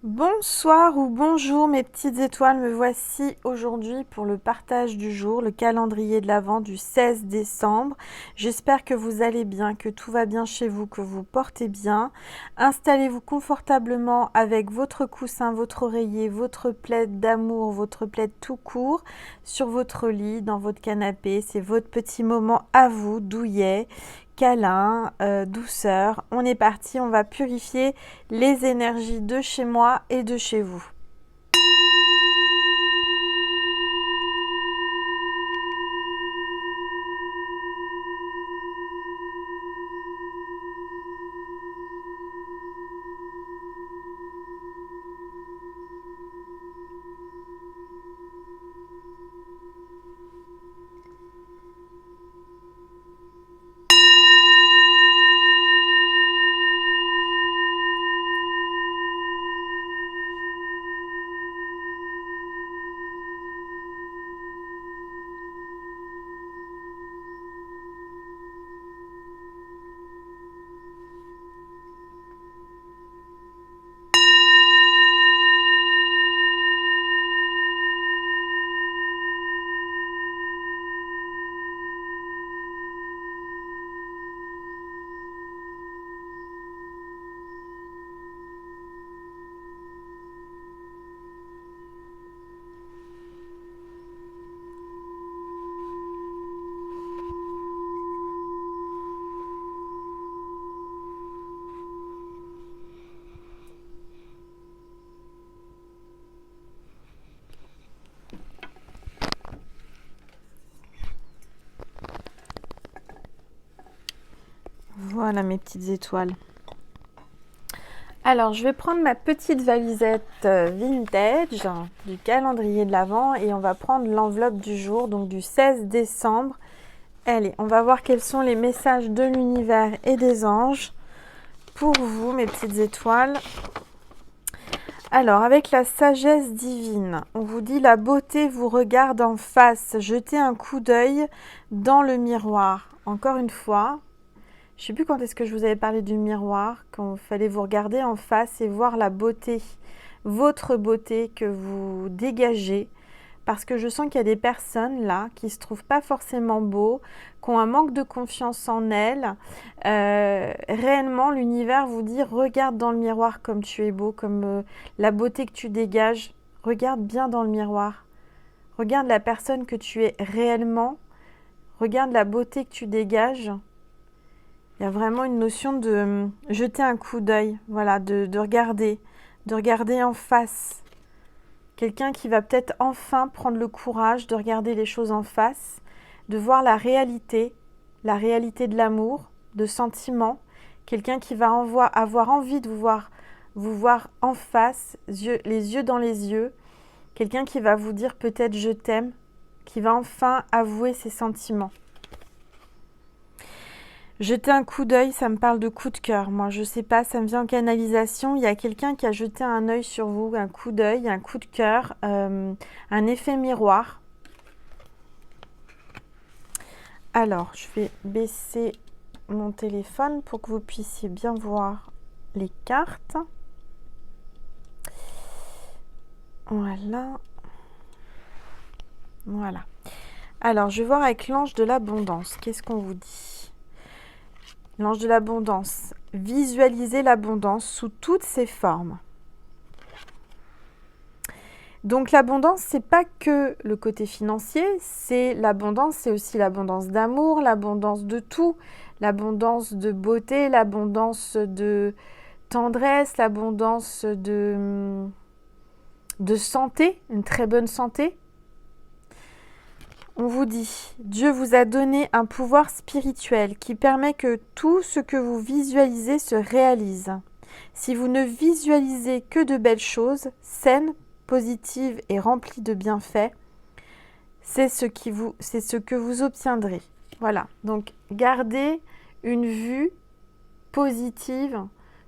Bonsoir ou bonjour mes petites étoiles, me voici aujourd'hui pour le partage du jour, le calendrier de l'Avent du 16 décembre. J'espère que vous allez bien, que tout va bien chez vous, que vous portez bien. Installez-vous confortablement avec votre coussin, votre oreiller, votre plaid d'amour, votre plaid tout court sur votre lit, dans votre canapé. C'est votre petit moment à vous, douillet, câlin, douceur. On est parti, on va purifier les énergies de chez moi et de chez vous. Voilà mes petites étoiles. Alors, je vais prendre ma petite valisette vintage du calendrier de l'Avent et on va prendre l'enveloppe du jour, donc du 16 décembre. Allez, on va voir quels sont les messages de l'univers et des anges pour vous, mes petites étoiles. Alors, avec la sagesse divine, on vous dit la beauté vous regarde en face. Jetez un coup d'œil dans le miroir. Encore une fois, je ne sais plus quand est-ce que je vous avais parlé du miroir, quand il fallait vous regarder en face et voir la beauté, votre beauté que vous dégagez. Parce que je sens qu'il y a des personnes là qui ne se trouvent pas forcément beaux, qui ont un manque de confiance en elles. Réellement, l'univers vous dit regarde dans le miroir comme tu es beau, comme la beauté que tu dégages. Regarde bien dans le miroir. Regarde la personne que tu es réellement. Regarde la beauté que tu dégages. Il y a vraiment une notion de jeter un coup d'œil, voilà, de regarder en face. Quelqu'un qui va peut-être enfin prendre le courage de regarder les choses en face, de voir la réalité de l'amour, de sentiments. Quelqu'un qui va avoir envie de vous voir en face, les yeux dans les yeux. Quelqu'un qui va vous dire peut-être je t'aime, qui va enfin avouer ses sentiments. Jeter un coup d'œil, ça me parle de coup de cœur. Moi, je sais pas, ça me vient en canalisation. Il y a quelqu'un qui a jeté un œil sur vous, un coup d'œil, un coup de cœur, un effet miroir. Alors, je vais baisser mon téléphone pour que vous puissiez bien voir les cartes. Voilà. Voilà. Alors, je vais voir avec l'ange de l'abondance. Qu'est-ce qu'on vous dit ? L'ange de l'abondance, visualisez l'abondance sous toutes ses formes. Donc l'abondance, c'est pas que le côté financier, c'est l'abondance, c'est aussi l'abondance d'amour, l'abondance de tout, l'abondance de beauté, l'abondance de tendresse, l'abondance de santé, une très bonne santé. On vous dit, Dieu vous a donné un pouvoir spirituel qui permet que tout ce que vous visualisez se réalise. Si vous ne visualisez que de belles choses, saines, positives et remplies de bienfaits, c'est ce que vous obtiendrez. Voilà, donc gardez une vue positive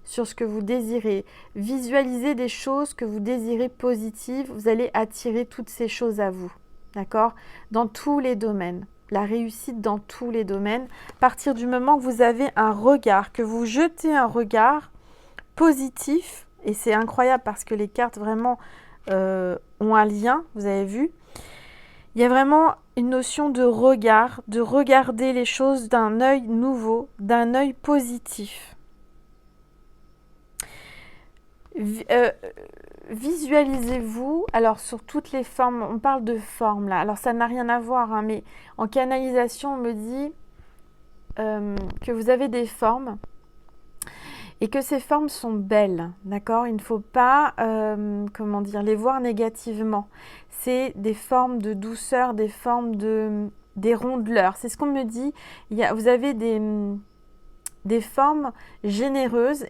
sur ce que vous désirez. Visualisez des choses que vous désirez positives, vous allez attirer toutes ces choses à vous. D'accord ? Dans tous les domaines. La réussite dans tous les domaines. À partir du moment que vous avez un regard, que vous jetez un regard positif Et c'est incroyable parce que les cartes vraiment ont un lien, vous avez vu. Il y a vraiment une notion de regard, de regarder les choses d'un œil nouveau, d'un œil positif. Visualisez-vous, alors sur toutes les formes, on parle de formes là, alors ça n'a rien à voir, hein, mais en canalisation on me dit que vous avez des formes et que ces formes sont belles, d'accord? Il ne faut pas, comment dire, les voir négativement. C'est des formes de douceur, des formes des rondeleurs, c'est ce qu'on me dit. Vous avez des formes généreuses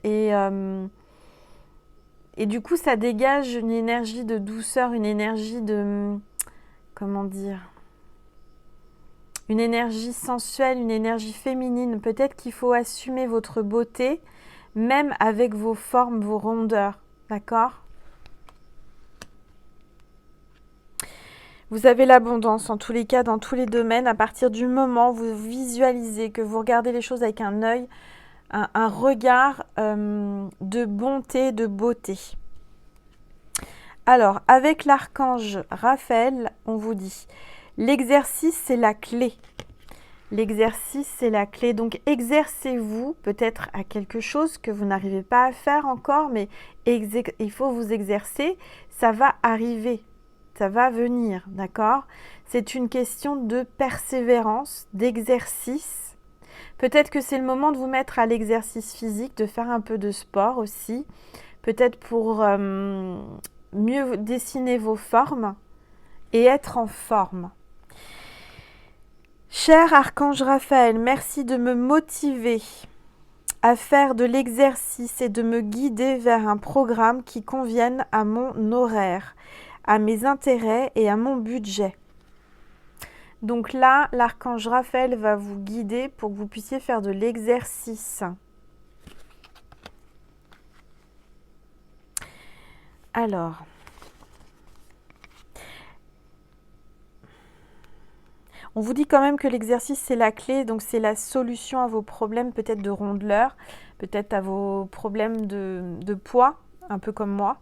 et du coup, ça dégage une énergie de douceur, une énergie de... Comment dire? Une énergie sensuelle, une énergie féminine. Peut-être qu'il faut assumer votre beauté, même avec vos formes, vos rondeurs. D'accord? Vous avez l'abondance, en tous les cas, dans tous les domaines. À partir du moment où vous visualisez, que vous regardez les choses avec un œil, un regard de bonté, de beauté. Alors, avec l'archange Raphaël, on vous dit, l'exercice, c'est la clé. L'exercice, c'est la clé. Donc, exercez-vous peut-être à quelque chose que vous n'arrivez pas à faire encore, mais il faut vous exercer. Ça va arriver, ça va venir, d'accord? C'est une question de persévérance, d'exercice. Peut-être que c'est le moment de vous mettre à l'exercice physique, de faire un peu de sport aussi. Peut-être pour mieux dessiner vos formes et être en forme. Cher Archange Raphaël, merci de me motiver à faire de l'exercice et de me guider vers un programme qui convienne à mon horaire, à mes intérêts et à mon budget. Donc là, l'archange Raphaël va vous guider pour que vous puissiez faire de l'exercice. Alors, on vous dit quand même que l'exercice, c'est la clé, donc c'est la solution à vos problèmes peut-être de rondeleur, peut-être à vos problèmes de poids, un peu comme moi.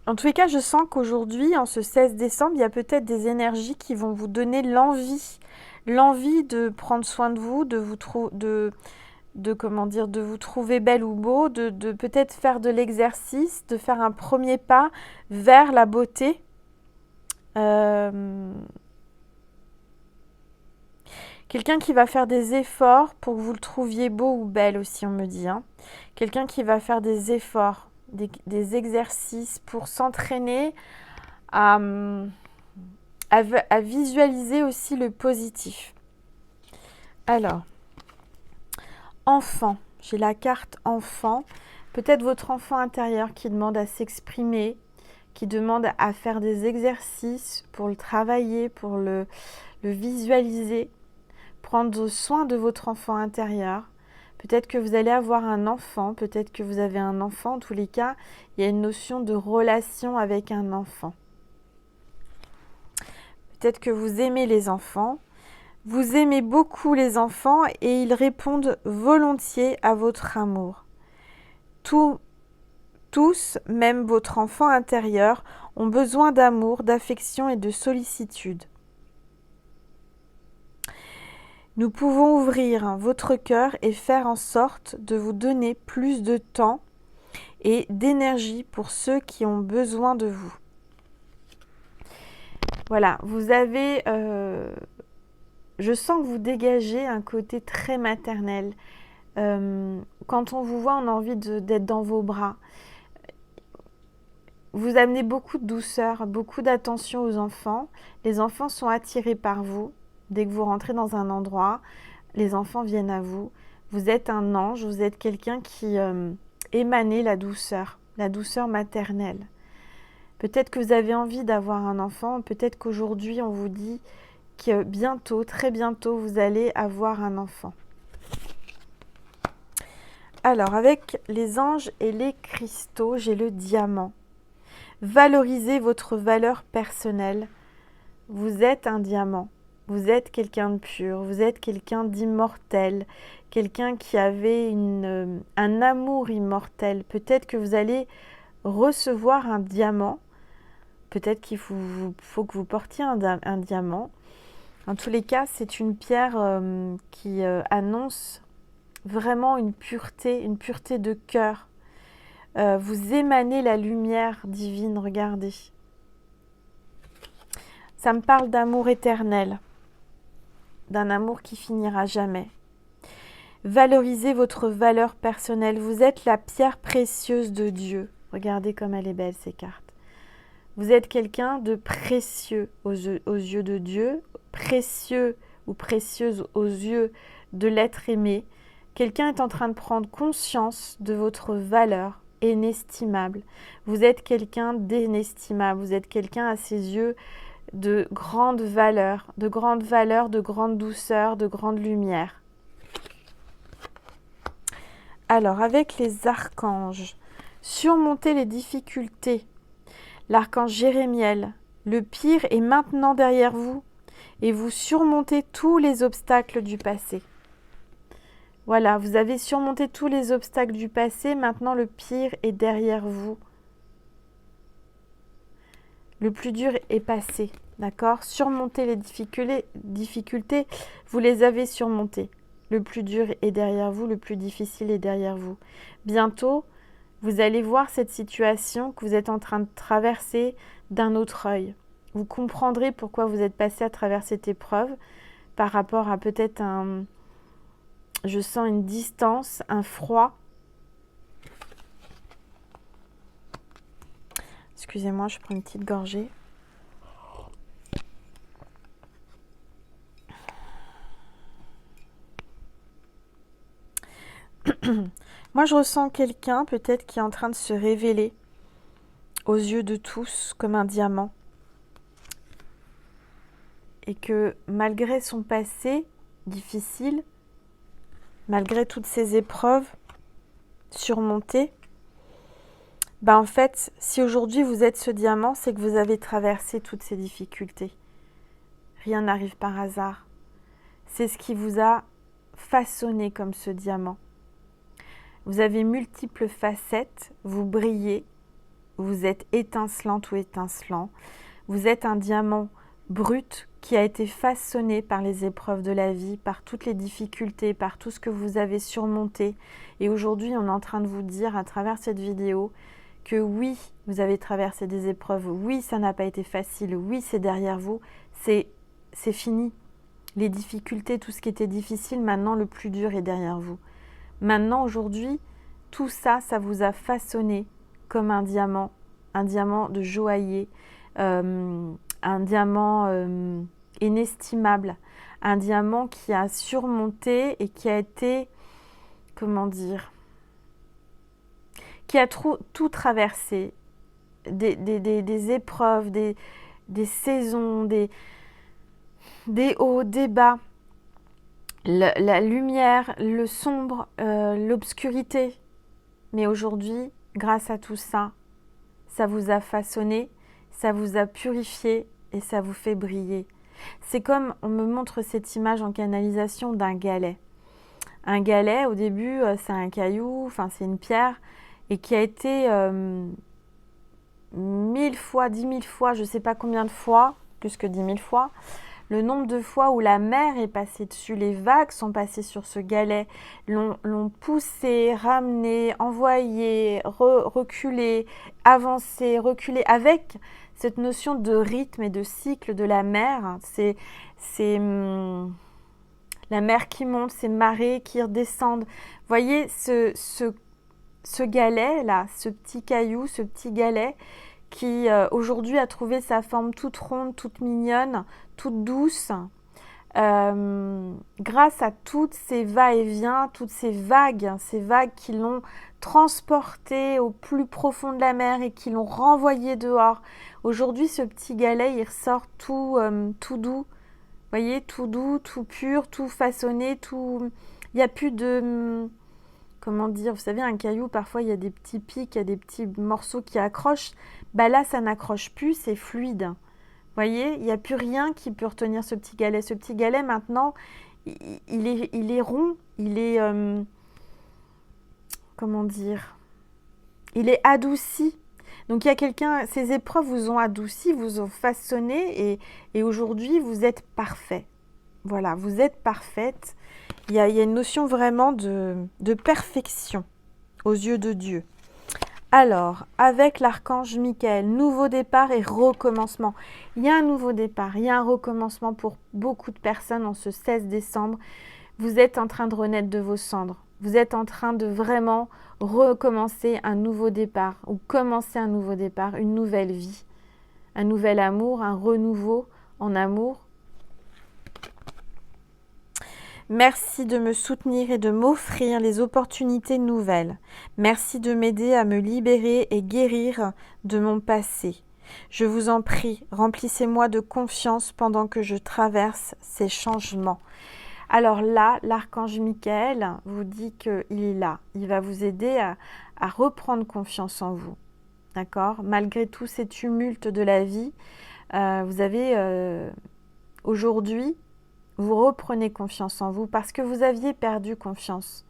En tous les cas, je sens qu'aujourd'hui, en ce 16 décembre, il y a peut-être des énergies qui vont vous donner l'envie de prendre soin de vous, de vous trouver belle ou beau, de peut-être faire de l'exercice, de faire un premier pas vers la beauté. Quelqu'un qui va faire des efforts pour que vous le trouviez beau ou belle aussi, on me dit. Hein. Quelqu'un qui va faire des efforts, des exercices pour s'entraîner à visualiser aussi le positif. Alors, enfant, j'ai la carte enfant. Peut-être votre enfant intérieur qui demande à s'exprimer, qui demande à faire des exercices pour le travailler, pour le visualiser. Prendre soin de votre enfant intérieur. Peut-être que vous allez avoir un enfant, peut-être que vous avez un enfant. En tous les cas, il y a une notion de relation avec un enfant. Peut-être que vous aimez les enfants. Vous aimez beaucoup les enfants et ils répondent volontiers à votre amour. Tous, même votre enfant intérieur, ont besoin d'amour, d'affection et de sollicitude. Nous pouvons ouvrir votre cœur et faire en sorte de vous donner plus de temps et d'énergie pour ceux qui ont besoin de vous. Voilà, vous avez... je sens que vous dégagez un côté très maternel. Quand on vous voit, on a envie d'être dans vos bras. Vous amenez beaucoup de douceur, beaucoup d'attention aux enfants. Les enfants sont attirés par vous. Dès que vous rentrez dans un endroit, les enfants viennent à vous. Vous êtes un ange, vous êtes quelqu'un qui émanait la douceur maternelle. Peut-être que vous avez envie d'avoir un enfant, peut-être qu'aujourd'hui on vous dit que bientôt, très bientôt, vous allez avoir un enfant. Alors, avec les anges et les cristaux, j'ai le diamant. Valorisez votre valeur personnelle. Vous êtes un diamant. Vous êtes quelqu'un de pur, vous êtes quelqu'un d'immortel, quelqu'un qui avait un amour immortel. Peut-être que vous allez recevoir un diamant, peut-être qu'il faut que vous portiez un diamant. En tous les cas, c'est une pierre qui annonce vraiment une pureté de cœur. Vous émanez la lumière divine, regardez. Ça me parle d'amour éternel, d'un amour qui finira jamais. Valorisez votre valeur personnelle. Vous êtes la pierre précieuse de Dieu. Regardez comme elle est belle, ces cartes. Vous êtes quelqu'un de précieux aux yeux de Dieu, précieux ou précieuse aux yeux de l'être aimé. Quelqu'un est en train de prendre conscience de votre valeur inestimable. Vous êtes quelqu'un d'inestimable. Vous êtes quelqu'un à ses yeux de grande valeur, de grande douceur, de grande lumière. Alors, avec les archanges, surmontez les difficultés. L'archange Jérémiel, le pire est maintenant derrière vous et vous surmontez tous les obstacles du passé. Voilà, vous avez surmonté tous les obstacles du passé, maintenant le pire est derrière vous. Le plus dur est passé, d'accord? Surmontez les difficultés, vous les avez surmontées. Le plus dur est derrière vous, le plus difficile est derrière vous. Bientôt, vous allez voir cette situation que vous êtes en train de traverser d'un autre œil. Vous comprendrez pourquoi vous êtes passé à travers cette épreuve par rapport à peut-être je sens une distance, un froid. Excusez-moi, je prends une petite gorgée. Moi, je ressens quelqu'un peut-être qui est en train de se révéler aux yeux de tous comme un diamant. Et que malgré son passé difficile, malgré toutes ces épreuves surmontées, en fait, si aujourd'hui vous êtes ce diamant, c'est que vous avez traversé toutes ces difficultés. Rien n'arrive par hasard. C'est ce qui vous a façonné comme ce diamant. Vous avez multiples facettes, vous brillez, vous êtes étincelante ou étincelant. Vous êtes un diamant brut qui a été façonné par les épreuves de la vie, par toutes les difficultés, par tout ce que vous avez surmonté. Et aujourd'hui, on est en train de vous dire à travers cette vidéo que oui, vous avez traversé des épreuves, oui, ça n'a pas été facile, oui, c'est derrière vous, c'est fini. Les difficultés, tout ce qui était difficile, maintenant le plus dur est derrière vous. Maintenant, aujourd'hui, tout ça, ça vous a façonné comme un diamant de joaillier, un diamant inestimable, un diamant qui a surmonté et qui a été, comment dire, qui a tout traversé, des épreuves, des saisons, des hauts, des bas, la lumière, le sombre, l'obscurité. Mais aujourd'hui, grâce à tout ça, ça vous a façonné, ça vous a purifié et ça vous fait briller. C'est comme, on me montre cette image en canalisation d'un galet. Un galet, au début, c'est un caillou, enfin c'est une pierre, et qui a été 1000 fois, 10 000 fois, je ne sais pas combien de fois, plus que 10 000 fois, le nombre de fois où la mer est passée dessus, les vagues sont passées sur ce galet, l'ont poussé, ramené, envoyé, reculé, avancé, reculé, avec cette notion de rythme et de cycle de la mer. C'est la mer qui monte, ces marées qui redescendent. Vous voyez, ce galet-là, ce petit caillou, ce petit galet, qui aujourd'hui a trouvé sa forme toute ronde, toute mignonne, toute douce, grâce à toutes ces va-et-vient, toutes ces vagues qui l'ont transporté au plus profond de la mer et qui l'ont renvoyé dehors. Aujourd'hui, ce petit galet, il ressort tout doux, vous voyez, tout doux, tout pur, tout façonné, tout... Il n'y a plus de... Comment dire, vous savez, un caillou, parfois, il y a des petits pics, il y a des petits morceaux qui accrochent. Là, ça n'accroche plus, c'est fluide. Voyez, il n'y a plus rien qui peut retenir ce petit galet. Ce petit galet, maintenant, il est rond, il est, comment dire, il est adouci. Donc, il y a quelqu'un, ces épreuves vous ont adouci, vous ont façonné et aujourd'hui, vous êtes parfait. Voilà, vous êtes parfaite. Il y a une notion vraiment de perfection aux yeux de Dieu. Alors, avec l'archange Michael, nouveau départ et recommencement. Il y a un nouveau départ, il y a un recommencement pour beaucoup de personnes en ce 16 décembre. Vous êtes en train de renaître de vos cendres. Vous êtes en train de vraiment recommencer un nouveau départ ou commencer un nouveau départ, une nouvelle vie, un nouvel amour, un renouveau en amour. Merci de me soutenir et de m'offrir les opportunités nouvelles. Merci de m'aider à me libérer et guérir de mon passé. Je vous en prie, remplissez-moi de confiance pendant que je traverse ces changements. Alors là, l'archange Michael vous dit qu'il est là. Il va vous aider à reprendre confiance en vous. D'accord ? Malgré tous ces tumultes de la vie, vous avez aujourd'hui... Vous reprenez confiance en vous parce que vous aviez perdu confiance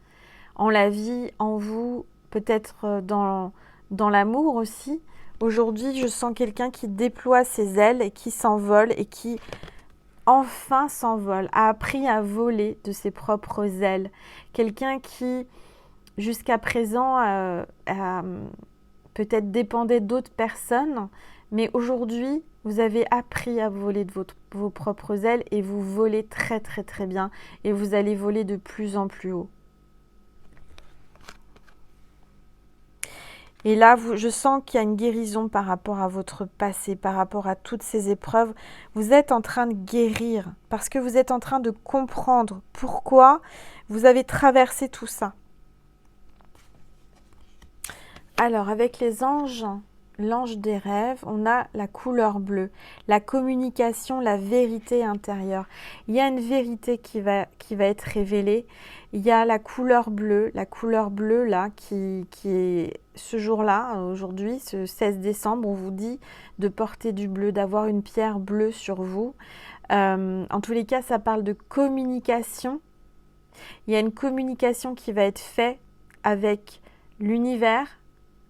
en la vie, en vous, peut-être dans l'amour aussi. Aujourd'hui, je sens quelqu'un qui déploie ses ailes et qui s'envole et qui enfin s'envole, a appris à voler de ses propres ailes. Quelqu'un qui, jusqu'à présent, peut-être dépendait d'autres personnes, mais aujourd'hui, vous avez appris à voler de vos propres ailes et vous volez très très très bien et vous allez voler de plus en plus haut. Et là, je sens qu'il y a une guérison par rapport à votre passé, par rapport à toutes ces épreuves. Vous êtes en train de guérir parce que vous êtes en train de comprendre pourquoi vous avez traversé tout ça. Alors, avec les anges, l'ange des rêves, on a la couleur bleue, la communication, la vérité intérieure. Il y a une vérité qui va être révélée. Il y a la couleur bleue là, qui est ce jour-là, aujourd'hui, ce 16 décembre, on vous dit de porter du bleu, d'avoir une pierre bleue sur vous. En tous les cas, ça parle de communication. Il y a une communication qui va être faite avec l'univers,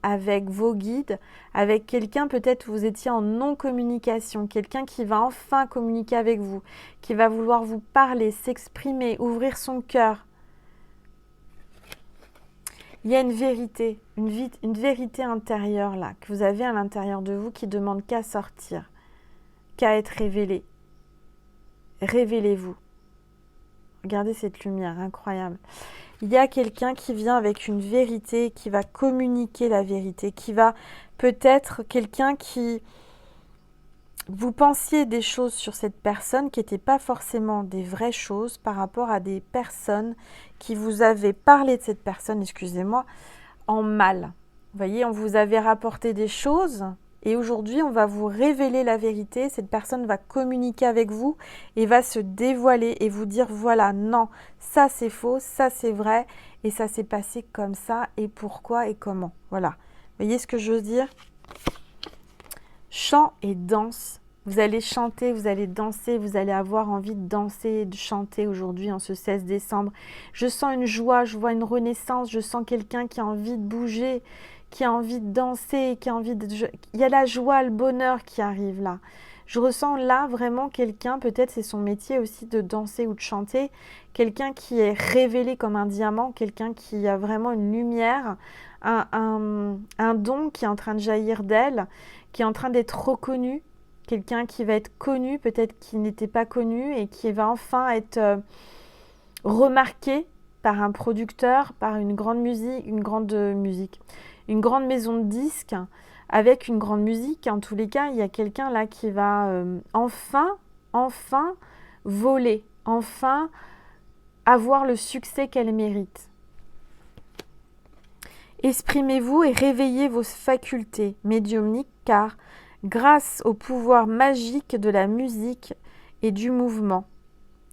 avec vos guides, avec quelqu'un, peut-être vous étiez en non-communication, quelqu'un qui va enfin communiquer avec vous, qui va vouloir vous parler, s'exprimer, ouvrir son cœur. Il y a une vérité, une vérité intérieure là, que vous avez à l'intérieur de vous qui demande qu'à sortir, qu'à être révélée. Révélez-vous. Regardez cette lumière incroyable. Il y a quelqu'un qui vient avec une vérité, qui va communiquer la vérité, qui va peut-être quelqu'un qui... Vous pensiez des choses sur cette personne qui n'étaient pas forcément des vraies choses par rapport à des personnes qui vous avaient parlé de cette personne, excusez-moi, en mal. Vous voyez, on vous avait rapporté des choses et aujourd'hui, on va vous révéler la vérité. Cette personne va communiquer avec vous et va se dévoiler et vous dire, voilà, non, ça c'est faux, ça c'est vrai et ça s'est passé comme ça et pourquoi et comment. Voilà. Vous voyez ce que je veux dire ? Chant et danse. Vous allez chanter, vous allez danser, vous allez avoir envie de danser et de chanter aujourd'hui en ce 16 décembre. Je sens une joie, je vois une renaissance, je sens quelqu'un qui a envie de bouger, qui a envie de danser, qui a envie de... Il y a la joie, le bonheur qui arrive là. Je ressens là vraiment quelqu'un, peut-être c'est son métier aussi de danser ou de chanter, quelqu'un qui est révélé comme un diamant, quelqu'un qui a vraiment une lumière, un don qui est en train de jaillir d'elle, qui est en train d'être reconnu, quelqu'un qui va être connu, peut-être qui n'était pas connu et qui va enfin être remarqué par un producteur, par une grande maison de disques avec une grande musique. En tous les cas, il y a quelqu'un là qui va enfin voler, enfin avoir le succès qu'elle mérite. Exprimez-vous et réveillez vos facultés médiumniques car grâce au pouvoir magique de la musique et du mouvement,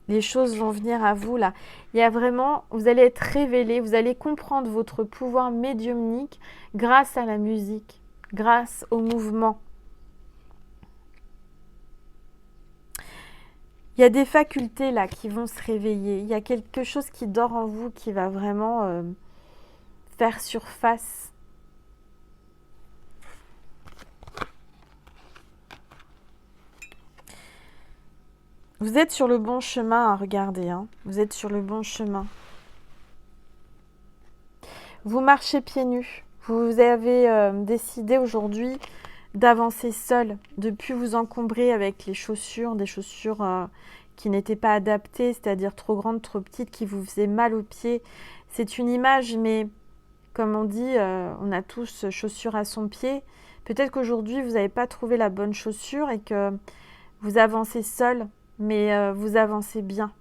les choses vont venir à vous là. Il y a vraiment, vous allez être révélé, vous allez comprendre votre pouvoir médiumnique grâce à la musique, grâce au mouvement. Il y a des facultés là qui vont se réveiller. Il y a quelque chose qui dort en vous qui va vraiment faire surface. Vous êtes sur le bon chemin, regardez, hein. Vous êtes sur le bon chemin. Vous marchez pieds nus. Vous avez décidé aujourd'hui d'avancer seul, de ne plus vous encombrer avec les chaussures, des chaussures qui n'étaient pas adaptées, c'est-à-dire trop grandes, trop petites, qui vous faisaient mal aux pieds. C'est une image, mais comme on dit, on a tous chaussures à son pied. Peut-être qu'aujourd'hui, vous n'avez pas trouvé la bonne chaussure et que vous avancez seul, mais vous avancez bien.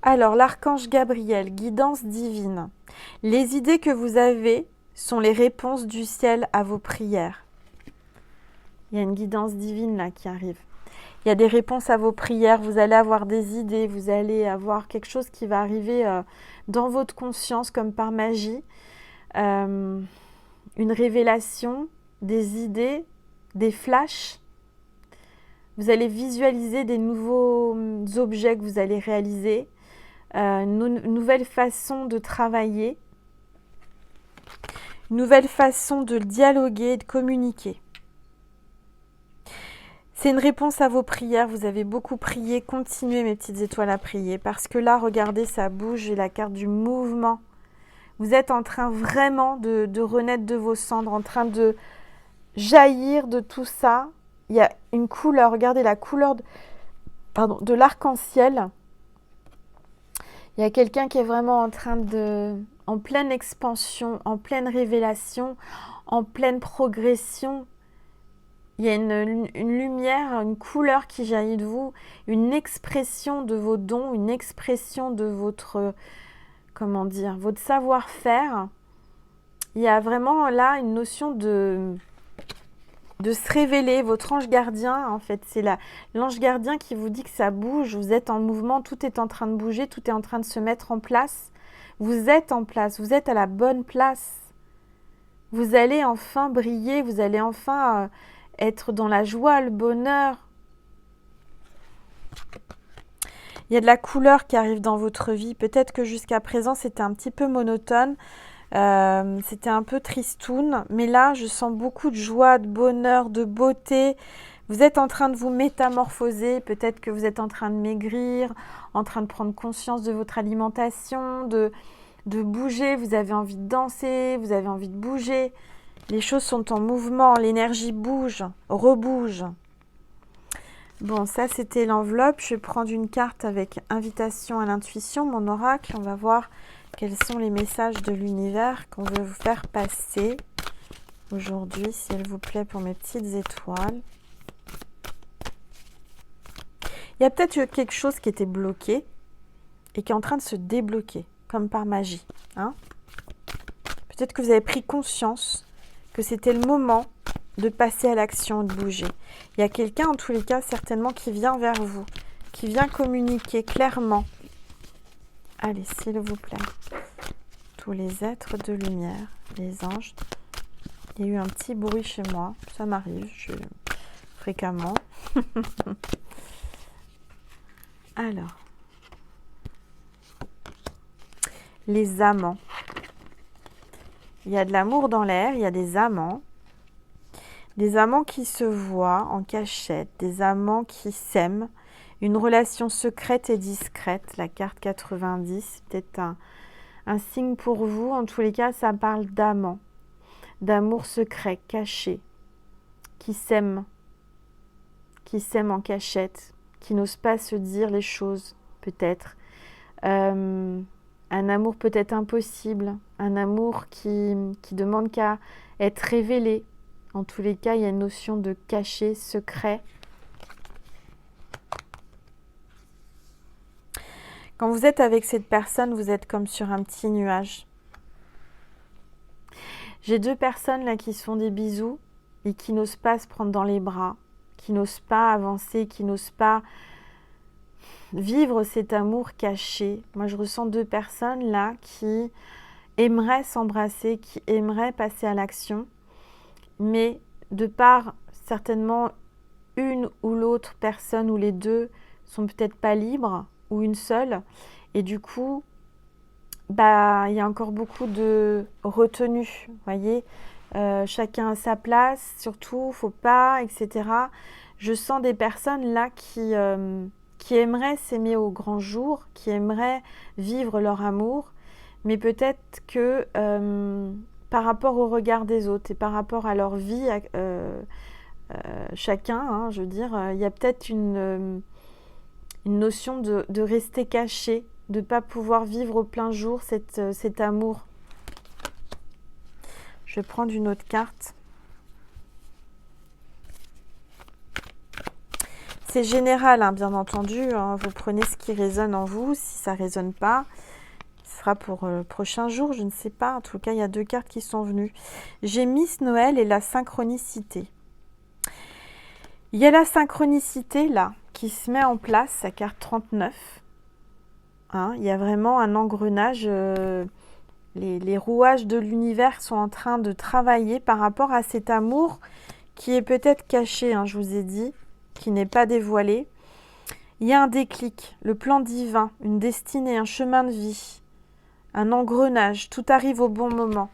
Alors, l'archange Gabriel, guidance divine. Les idées que vous avez sont les réponses du ciel à vos prières. Il y a une guidance divine là qui arrive. Il y a des réponses à vos prières, vous allez avoir des idées, vous allez avoir quelque chose qui va arriver dans votre conscience comme par magie. Une révélation, des idées, des flashs. Vous allez visualiser des nouveaux objets que vous allez réaliser, une nouvelle façon de travailler, une nouvelle façon de dialoguer et de communiquer. C'est une réponse à vos prières. Vous avez beaucoup prié. Continuez, mes petites étoiles, à prier. Parce que là, regardez, ça bouge. J'ai la carte du mouvement. Vous êtes en train vraiment de renaître de vos cendres, en train de jaillir de tout ça. Il y a une couleur. Regardez la couleur de l'arc-en-ciel. Il y a quelqu'un qui est vraiment en pleine expansion, en pleine révélation, en pleine progression. Il y a une lumière, une couleur qui jaillit de vous, une expression de vos dons, une expression de votre, votre savoir-faire. Il y a vraiment là une notion de se révéler. Votre ange gardien, en fait, c'est l'ange gardien qui vous dit que ça bouge, vous êtes en mouvement, tout est en train de bouger, tout est en train de se mettre en place. Vous êtes en place, vous êtes à la bonne place. Vous allez enfin briller, vous allez enfin être dans la joie, le bonheur. Il y a de la couleur qui arrive dans votre vie. Peut-être que jusqu'à présent, c'était un petit peu monotone. C'était un peu tristoun. Mais là, je sens beaucoup de joie, de bonheur, de beauté. Vous êtes en train de vous métamorphoser. Peut-être que vous êtes en train de maigrir, en train de prendre conscience de votre alimentation, de bouger. Vous avez envie de danser, vous avez envie de bouger. Les choses sont en mouvement, l'énergie bouge, rebouge. Bon, ça c'était l'enveloppe. Je vais prendre une carte avec invitation à l'intuition, mon oracle. On va voir quels sont les messages de l'univers qu'on veut vous faire passer aujourd'hui, s'il vous plaît, pour mes petites étoiles. Il y a peut-être quelque chose qui était bloqué et qui est en train de se débloquer, comme par magie. Hein? Peut-être que vous avez pris conscience que c'était le moment de passer à l'action, de bouger. Il y a quelqu'un, en tous les cas, certainement, qui vient vers vous, qui vient communiquer clairement. Allez, s'il vous plaît. Tous les êtres de lumière, les anges. Il y a eu un petit bruit chez moi. Ça m'arrive fréquemment. Alors. Les amants. Il y a de l'amour dans l'air, il y a des amants qui se voient en cachette, des amants qui s'aiment, une relation secrète et discrète, la carte 90, peut-être un signe pour vous. En tous les cas, ça parle d'amants, d'amour secret, caché, qui s'aiment en cachette, qui n'osent pas se dire les choses, peut-être. Un amour peut-être impossible, un amour qui demande qu'à être révélé. En tous les cas, il y a une notion de caché, secret. Quand vous êtes avec cette personne, vous êtes comme sur un petit nuage. J'ai deux personnes là qui se font des bisous et qui n'osent pas se prendre dans les bras, qui n'osent pas avancer, qui n'osent pas vivre cet amour caché. Moi, je ressens deux personnes là qui aimeraient s'embrasser, qui aimeraient passer à l'action, mais de par certainement une ou l'autre personne ou les deux sont peut-être pas libres ou une seule. Et du coup, bah, il y a encore beaucoup de retenue, vous voyez. Chacun à sa place, surtout, faut pas, etc. Je sens des personnes là qui aimeraient s'aimer au grand jour, qui aimeraient vivre leur amour, mais peut-être que par rapport au regard des autres et par rapport à leur vie, chacun, hein, je veux dire, il y a peut-être une notion de rester caché, de ne pas pouvoir vivre au plein jour cet amour. Je vais prendre une autre carte. C'est général, hein, bien entendu. Hein, vous prenez ce qui résonne en vous. Si ça ne résonne pas, ce sera pour le prochain jour. Je ne sais pas. En tout cas, il y a 2 cartes qui sont venues. J'ai Miss Noël et la synchronicité. Il y a la synchronicité, là, qui se met en place, la carte 39. Hein, il y a vraiment un engrenage. Les rouages de l'univers sont en train de travailler par rapport à cet amour qui est peut-être caché, hein, je vous ai dit, qui n'est pas dévoilé. Il y a un déclic, le plan divin, une destinée, un chemin de vie, un engrenage, tout arrive au bon moment.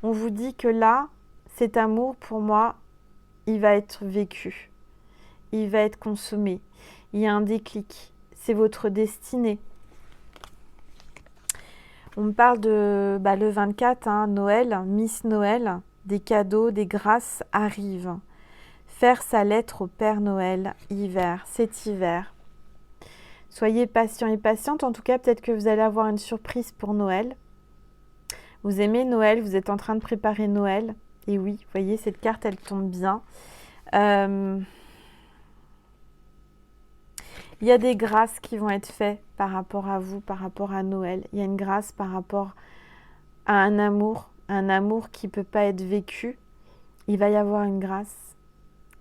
On vous dit que là, cet amour, pour moi, il va être vécu, il va être consommé. Il y a un déclic, c'est votre destinée. On me parle de le 24, hein, Noël, Miss Noël, des cadeaux, des grâces arrivent. Faire sa lettre au Père Noël, hiver, cet hiver. Soyez patient et patiente, en tout cas peut-être que vous allez avoir une surprise pour Noël. Vous aimez Noël, vous êtes en train de préparer Noël. Et oui, vous voyez, cette carte, elle tombe bien. Il y a des grâces qui vont être faites par rapport à vous, par rapport à Noël. Il y a une grâce par rapport à un amour qui ne peut pas être vécu. Il va y avoir une grâce.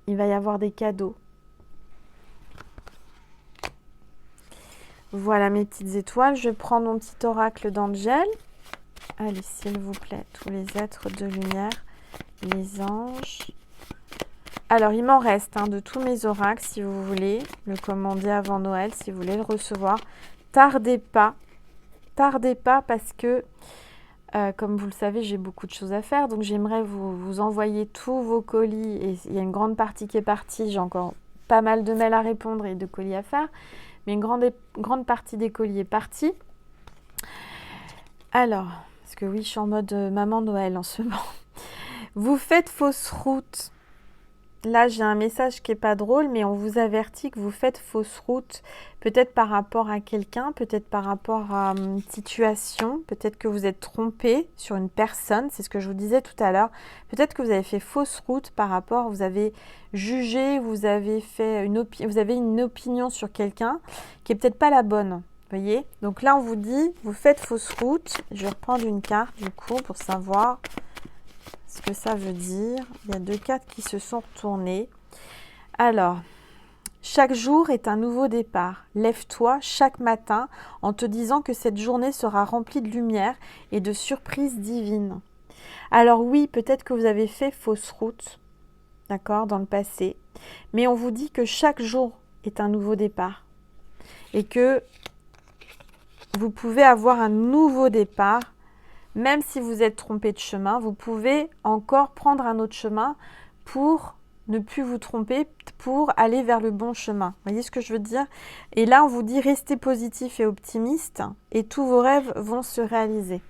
Il va y avoir des cadeaux. Voilà mes petites étoiles. Je prends mon petit oracle d'Angel. Allez, s'il vous plaît, tous les êtres de lumière, les anges. Alors, il m'en reste de tous mes oracles, si vous voulez le commander avant Noël, si vous voulez le recevoir. Tardez pas parce que, comme vous le savez, j'ai beaucoup de choses à faire. Donc, j'aimerais vous envoyer tous vos colis. Et il y a une grande partie qui est partie. J'ai encore pas mal de mails à répondre et de colis à faire. Mais une grande partie des colis est partie. Alors, parce que oui, je suis en mode maman Noël en ce moment. Vous faites fausse route. Là, j'ai un message qui n'est pas drôle, mais on vous avertit que vous faites fausse route, peut-être par rapport à quelqu'un, peut-être par rapport à une situation, peut-être que vous êtes trompé sur une personne, c'est ce que je vous disais tout à l'heure. Peut-être que vous avez fait fausse route par rapport, vous avez jugé, vous avez une opinion sur quelqu'un qui n'est peut-être pas la bonne. Vous voyez? Donc là, on vous dit, vous faites fausse route. Je vais reprendre une carte, du coup, pour savoir ce que ça veut dire. Il y a 2 cartes qui se sont retournées. Alors, chaque jour est un nouveau départ. Lève-toi chaque matin en te disant que cette journée sera remplie de lumière et de surprises divines. Alors oui, peut-être que vous avez fait fausse route, d'accord, dans le passé, mais on vous dit que chaque jour est un nouveau départ et que vous pouvez avoir un nouveau départ. Même si vous êtes trompé de chemin, vous pouvez encore prendre un autre chemin pour ne plus vous tromper, pour aller vers le bon chemin. Vous voyez ce que je veux dire? Et là, on vous dit restez positif et optimiste et tous vos rêves vont se réaliser.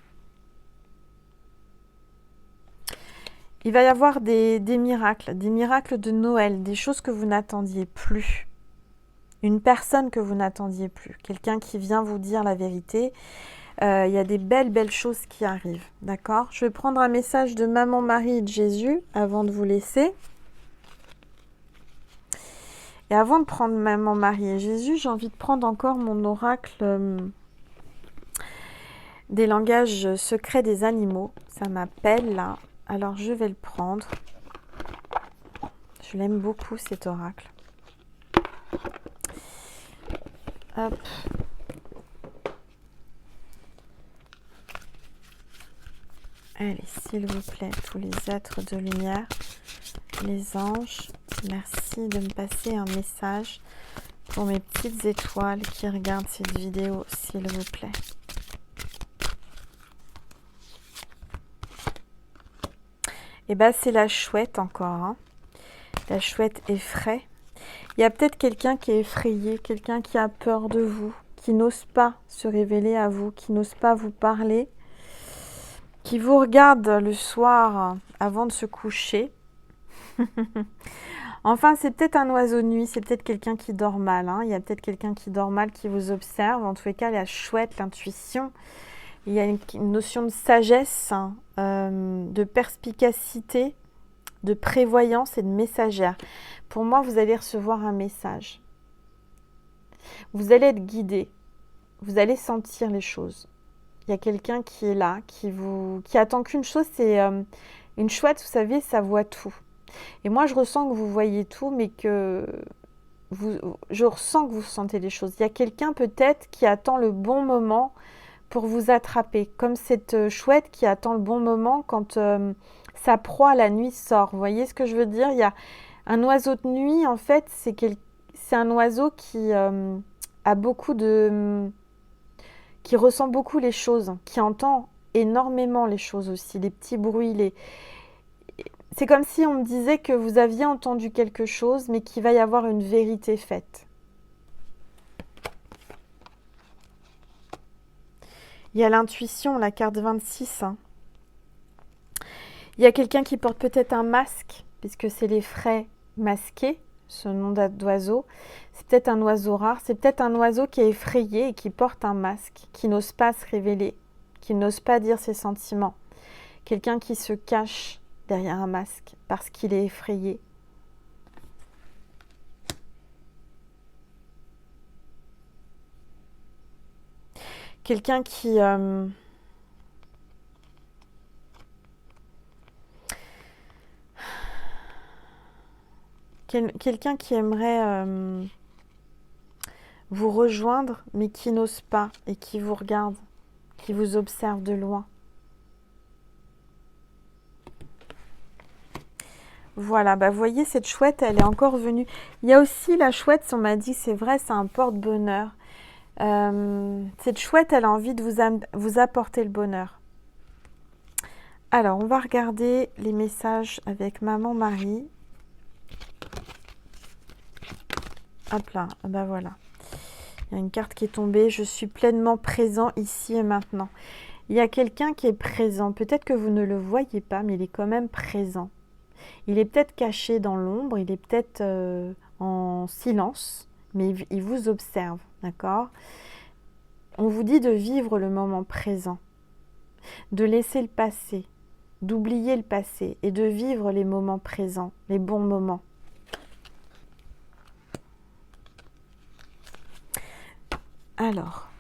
Il va y avoir des miracles de Noël, des choses que vous n'attendiez plus. Une personne que vous n'attendiez plus, quelqu'un qui vient vous dire la vérité. Il y a des belles choses qui arrivent, d'accord? Je vais prendre un message de Maman Marie et de Jésus avant de vous laisser. Et avant de prendre Maman Marie et Jésus, j'ai envie de prendre encore mon oracle des langages secrets des animaux. Ça m'appelle là. Alors je vais le prendre. Je l'aime beaucoup cet oracle. Hop. Allez, s'il vous plaît, tous les êtres de lumière, les anges, merci de me passer un message pour mes petites étoiles qui regardent cette vidéo, s'il vous plaît. Et bien, c'est la chouette encore, hein. La chouette effraie. Il y a peut-être quelqu'un qui est effrayé, quelqu'un qui a peur de vous, qui n'ose pas se révéler à vous, qui n'ose pas vous parler, qui vous regarde le soir avant de se coucher. Enfin, c'est peut-être un oiseau de nuit, c'est peut-être quelqu'un qui dort mal, hein. Il y a peut-être quelqu'un qui dort mal, qui vous observe. En tous les cas, la chouette, l'intuition, il y a une notion de sagesse, hein, de perspicacité, de prévoyance et de messagère. Pour moi, vous allez recevoir un message. Vous allez être guidé. Vous allez sentir les choses. Il y a quelqu'un qui est là, qui attend qu'une chose, c'est une chouette, vous savez, ça voit tout. Et moi, je ressens que vous voyez tout, mais je ressens que vous sentez les choses. Il y a quelqu'un peut-être qui attend le bon moment pour vous attraper, comme cette chouette qui attend le bon moment quand sa proie la nuit sort. Vous voyez ce que je veux dire? Il y a un oiseau de nuit, en fait, c'est un oiseau qui a beaucoup qui ressent beaucoup les choses, qui entend énormément les choses aussi, les petits bruits. C'est comme si on me disait que vous aviez entendu quelque chose, mais qu'il va y avoir une vérité faite. Il y a l'intuition, la carte 26. Hein. Il y a quelqu'un qui porte peut-être un masque, puisque c'est les frais masqués, ce nom d'oiseau. C'est peut-être un oiseau rare, c'est peut-être un oiseau qui est effrayé et qui porte un masque, qui n'ose pas se révéler, qui n'ose pas dire ses sentiments. Quelqu'un qui se cache derrière un masque parce qu'il est effrayé. Quelqu'un qui... quelqu'un qui aimerait vous rejoindre, mais qui n'ose pas et qui vous regarde, qui vous observe de loin. Voilà, bah vous voyez, cette chouette, elle est encore venue. Il y a aussi la chouette, on m'a dit, c'est vrai, c'est un porte-bonheur. Cette chouette, elle a envie de vous apporter le bonheur. Alors, on va regarder les messages avec Maman Marie. Hop là, ben voilà. Il y a une carte qui est tombée. Je suis pleinement présent ici et maintenant. Il y a quelqu'un qui est présent. Peut-être que vous ne le voyez pas, mais il est quand même présent. Il est peut-être caché dans l'ombre, il est peut-être en silence, mais il vous observe, d'accord? On vous dit de vivre le moment présent, de laisser le passé, d'oublier le passé et de vivre les moments présents, les bons moments. Alors,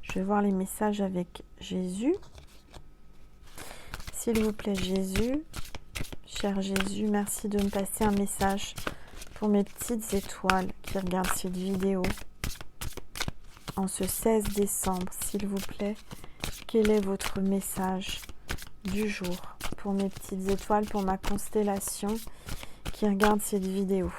je vais voir les messages avec Jésus. S'il vous plaît, Jésus, cher Jésus, merci de me passer un message pour mes petites étoiles qui regardent cette vidéo. En ce 16 décembre, s'il vous plaît, quel est votre message du jour pour mes petites étoiles, pour ma constellation qui regarde cette vidéo?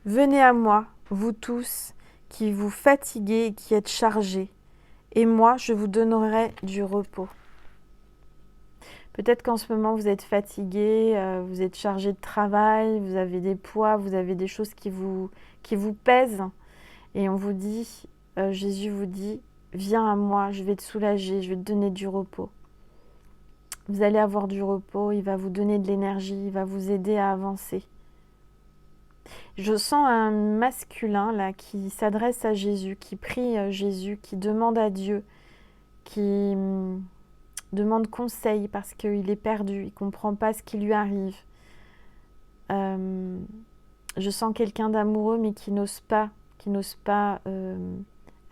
Venez à moi, vous tous qui vous fatiguez et qui êtes chargés, et moi, je vous donnerai du repos. Peut-être qu'en ce moment, vous êtes fatigué, vous êtes chargé de travail, vous avez des poids, vous avez des choses qui vous pèsent. Et on vous dit, Jésus vous dit, viens à moi, je vais te soulager, je vais te donner du repos. Vous allez avoir du repos, il va vous donner de l'énergie, il va vous aider à avancer. Je sens un masculin là qui s'adresse à Jésus, qui prie Jésus, qui demande à Dieu, qui demande conseil parce qu'il est perdu, il ne comprend pas ce qui lui arrive. Je sens quelqu'un d'amoureux mais qui n'ose pas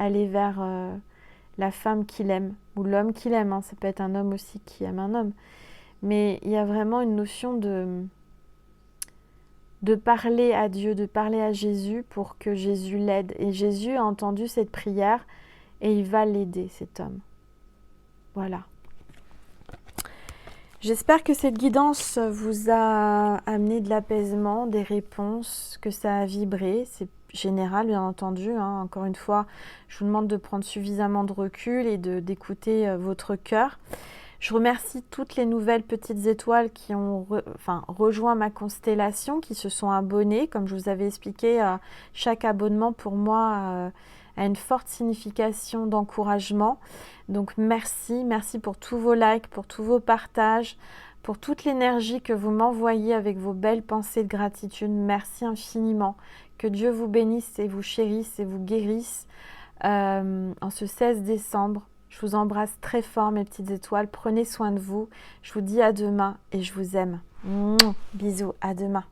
aller vers la femme qu'il aime ou l'homme qu'il aime. Hein. Ça peut être un homme aussi qui aime un homme. Mais il y a vraiment une notion de parler à Dieu, de parler à Jésus pour que Jésus l'aide. Et Jésus a entendu cette prière et il va l'aider, cet homme. Voilà. J'espère que cette guidance vous a amené de l'apaisement, des réponses, que ça a vibré. C'est général, bien entendu, hein. Encore une fois, je vous demande de prendre suffisamment de recul et d'écouter votre cœur. Je remercie toutes les nouvelles petites étoiles qui ont rejoint ma constellation, qui se sont abonnées. Comme je vous avais expliqué, chaque abonnement pour moi a une forte signification d'encouragement. Donc merci pour tous vos likes, pour tous vos partages, pour toute l'énergie que vous m'envoyez avec vos belles pensées de gratitude. Merci infiniment. Que Dieu vous bénisse et vous chérisse et vous guérisse en ce 16 décembre. Je vous embrasse très fort mes petites étoiles. Prenez soin de vous. Je vous dis à demain et je vous aime. Mouah, bisous, à demain.